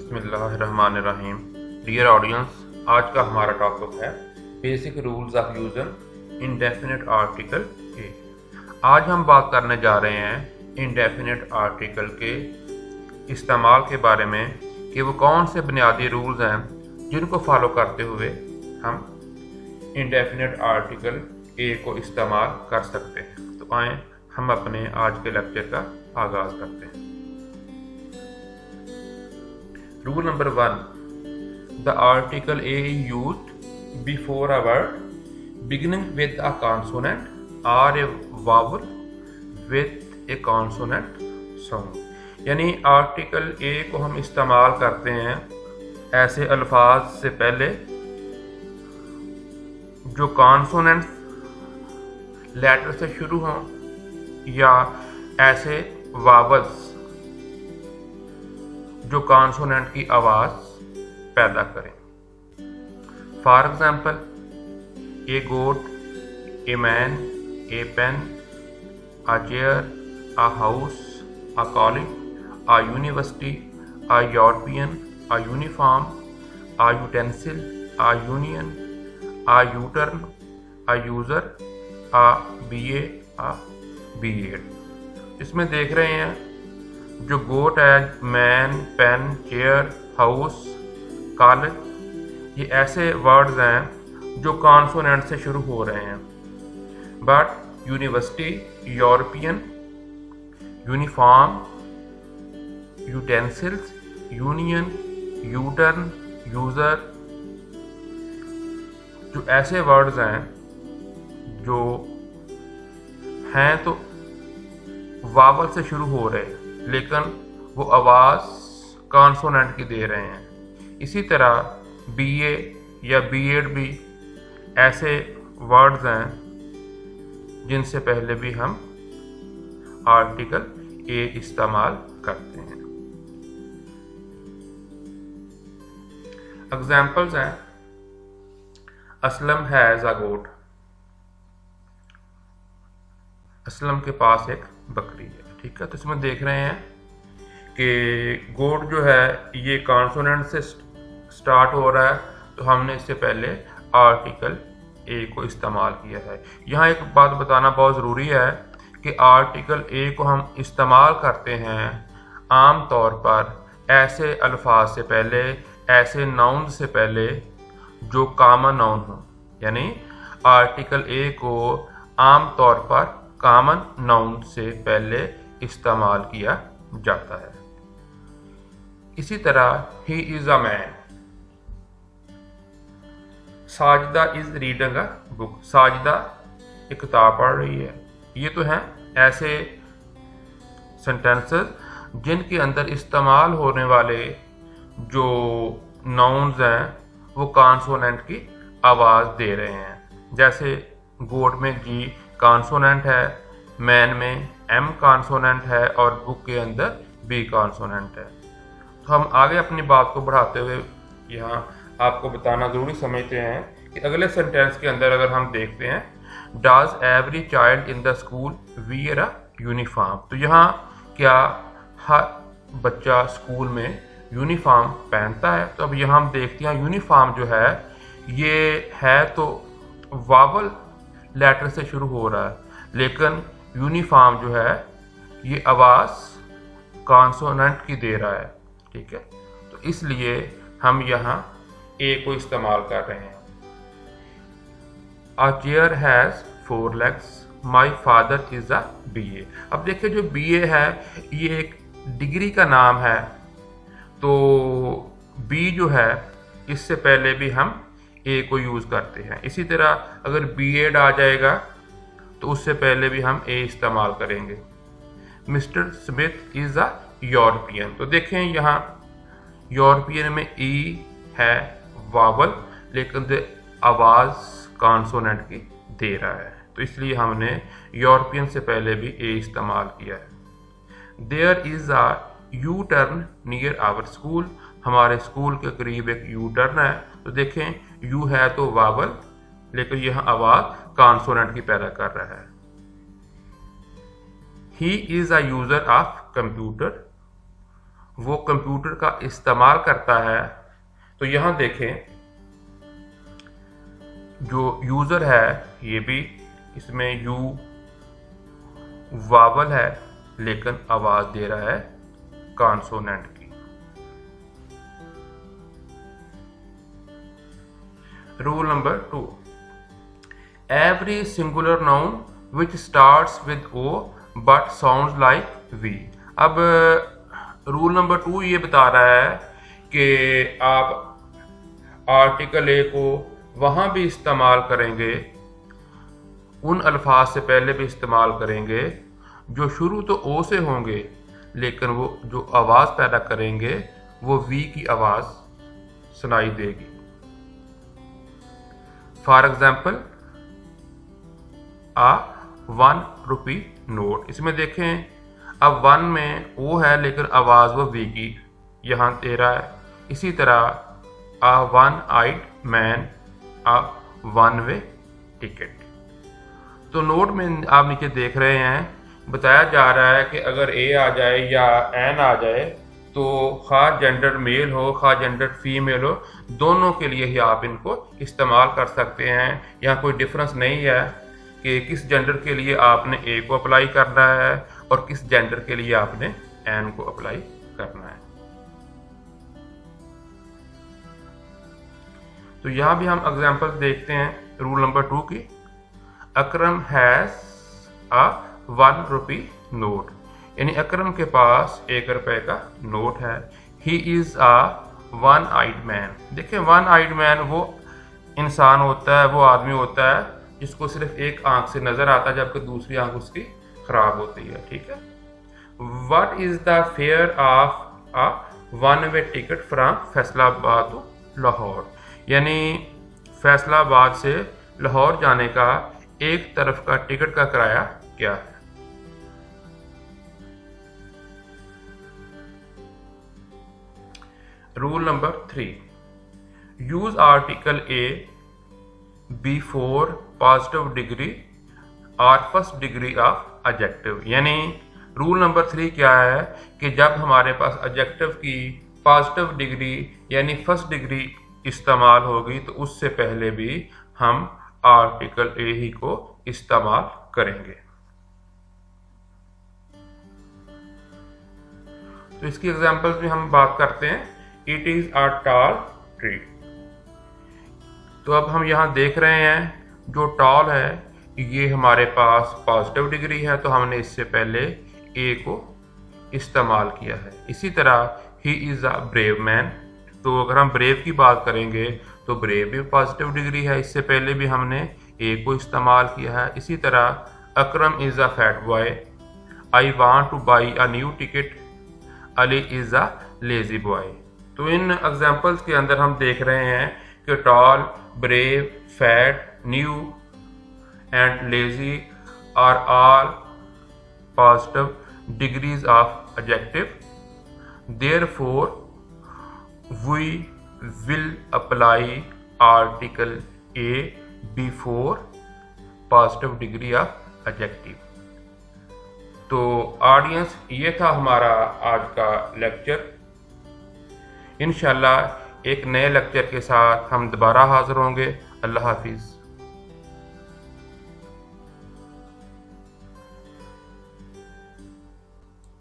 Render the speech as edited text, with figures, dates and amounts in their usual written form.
बिस्मिल्लाहिर्रहमानिर्रहीम। Dear audience, आज का हमारा टॉपिक है basic rules of using indefinite article के। आज हम बात करने जा रहे हैं इंडेफिनिट आर्टिकल के इस्तेमाल के बारे में कि वो कौन से बुनियादी रूल्स हैं जिनको फॉलो करते हुए हम इंडेफिनिट आर्टिकल ए को इस्तेमाल कर सकते हैं। तो आए हम अपने आज के लेक्चर का आगाज़ करते हैं। Rule number 1. The article A is used before a word beginning with a consonant or a vowel with a consonant sound। यानी आर्टिकल A को हम इस्तेमाल करते हैं ऐसे अल्फाज से पहले जो कॉन्सोनेंट्स लेटर से शुरू हों या ऐसे वावल्स जो कॉन्सोनेंट की आवाज़ पैदा करें। For example, a goat, a man, a pen, a chair, a house, a college, a university, a European, a uniform, a utensil, a union, a U turn, a user, a BA, a BEd. इसमें देख रहे हैं जो goat है, man, pen, chair, house, college, ये ऐसे words हैं जो कॉन्सोनेंट से शुरू हो रहे हैं। But university, European, uniform, utensils, union, U turn, user, जो ऐसे वर्ड्स हैं जो हैं तो वावल से शुरू हो रहे हैं लेकिन वो आवाज़ कॉन्सोनेंट की दे रहे हैं। इसी तरह बीए या बीएड भी ऐसे वर्ड्स हैं जिनसे पहले भी हम आर्टिकल ए इस्तेमाल करते हैं। एग्जाम्पल्स हैं, असलम हैज़ अ गोट। असलम के पास एक बकरी है। ठीक है, तो इसमें देख रहे हैं कि गोट जो है ये कॉन्सोनेंट से स्टार्ट हो रहा है, तो हमने इससे पहले आर्टिकल ए को इस्तेमाल किया है। यहाँ एक बात बताना बहुत ज़रूरी है कि आर्टिकल ए को हम इस्तेमाल करते हैं आम तौर पर ऐसे अल्फाज से पहले, ऐसे नाउन से पहले जो कॉमन नाउन हो। यानी आर्टिकल ए को आम तौर पर कॉमन नाउन से पहले इस्तेमाल किया जाता है। इसी तरह he is a man. Sajida is reading a book. Sajida एक किताब पढ़ रही है। ये तो हैं ऐसे सेंटेंसेस जिनके अंदर इस्तेमाल होने वाले जो नाउन्स हैं वो कॉन्सोनेंट की आवाज़ दे रहे हैं। जैसे गोट में जी कॉन्सोनेंट है, मैन में एम कॉन्सोनेंट है और बुक के अंदर बी कॉन्सोनेंट है। तो हम आगे अपनी बात को बढ़ाते हुए यहाँ आपको बताना ज़रूरी समझते हैं कि अगले सेंटेंस के अंदर अगर हम देखते हैं, does every child in the school wear a uniform. तो यहाँ क्या हर बच्चा स्कूल में यूनिफॉर्म पहनता है? तो अब यहाँ हम देखते हैं यूनिफॉर्म जो है ये है तो वावल लेटर से शुरू हो रहा है, लेकिन यूनिफॉर्म जो है ये आवाज़ कॉन्सोनेंट की दे रहा है। ठीक है, तो इसलिए हम यहाँ ए को इस्तेमाल कर रहे हैं। A chair has 4 legs. My father is a BA। अब देखिए जो BA है ये एक डिग्री का नाम है, तो B जो है इससे पहले भी हम ए को यूज़ करते हैं। इसी तरह अगर बीएड आ जाएगा तो उससे पहले भी हम ए इस्तेमाल करेंगे। Mister Smith is a European. तो देखें यहाँ यूरोपियन में ई है वावल, लेकिन आवाज़ कॉन्सोनेंट की दे रहा है, तो इसलिए हमने यूरोपियन से पहले भी ए इस्तेमाल किया है। There is a U turn near our school. हमारे स्कूल के करीब एक यू टर्न है। तो देखें यू है तो वावल, लेकिन यह आवाज़ कॉन्सोनेंट की पैदा कर रहा है। He is a user of computer. वो कंप्यूटर का इस्तेमाल करता है, तो यहाँ देखें जो यूज़र है ये भी इसमें यू वावल है लेकिन आवाज़ दे रहा है कॉन्सोनेंट की। Rule number 2, every singular noun which starts with O but sounds like we. अब रूल नंबर 2 ये बता रहा है कि आप आर्टिकल ए को वहाँ भी इस्तेमाल करेंगे, उन अल्फाज से पहले भी इस्तेमाल करेंगे जो शुरू तो ओ से होंगे लेकिन वो जो आवाज़ पैदा करेंगे वो वी की आवाज़ सुनाई देगी। For example a 1 rupee note, इसमें देखें अब 1 में ओ है लेकिन आवाज़ वो वी की यहाँ दे रहा है। इसी तरह आ 1 आइड मैन, आ 1 वे टिकट। तो नोट में आप नीचे देख रहे हैं बताया जा रहा है कि अगर ए आ जाए या एन आ जाए तो खा जेंडर मेल हो खा जेंडर फीमेल हो, दोनों के लिए ही आप इनको इस्तेमाल कर सकते हैं। यहाँ कोई डिफरेंस नहीं है कि किस जेंडर के लिए आपने ए को अप्लाई करना है और किस जेंडर के लिए आपने एन को अप्लाई करना है। तो यहाँ भी हम एग्जांपल्स देखते हैं रूल नंबर 2 की। अकरम हैज़ अ 1 रुपी नोट, यानी अकरम के पास 1 रुपए का नोट है। He is a 1 eyed man, देखिए 1 आइड मैन वो इंसान होता है, वो आदमी होता है जिसको सिर्फ एक आंख से नजर आता है जबकि दूसरी आंख उसकी खराब होती है, ठीक है। What is the fare of a 1 way ticket from Faisalabad to Lahore, यानी फैसलाबाद से लाहौर जाने का एक तरफ का टिकट का किराया क्या है। Rule number 3, use article a before positive degree और फर्स्ट डिग्री ऑफ एडजेक्टिव, यानी रूल नंबर 3 क्या है कि जब हमारे पास एडजेक्टिव की पॉजिटिव डिग्री यानी फर्स्ट डिग्री इस्तेमाल होगी तो उससे पहले भी हम आर्टिकल ए ही को इस्तेमाल करेंगे। तो इसकी एग्जांपल्स भी हम बात करते हैं। It is a tall tree, तो अब हम यहाँ देख रहे हैं जो टॉल है ये हमारे पास पॉजिटिव डिग्री है तो हमने इससे पहले ए को इस्तेमाल किया है। इसी तरह he is a brave man, तो अगर हम ब्रेव की बात करेंगे तो ब्रेव भी पॉजिटिव डिग्री है, इससे पहले भी हमने ए को इस्तेमाल किया है। इसी तरह Akram is a fat boy, I want to buy a new ticket, Ali is a lazy boy. तो इन एग्जांपल्स के अंदर हम देख रहे हैं कि tall, brave, fat, new and lazy are all positive degrees of adjective, therefore we will apply article a before positive degree of adjective. तो audience ये था हमारा आज का लेक्चर। इंशाल्लाह एक नए लेक्चर के साथ हम दोबारा हाजिर होंगे। अल्लाह हाफिज़।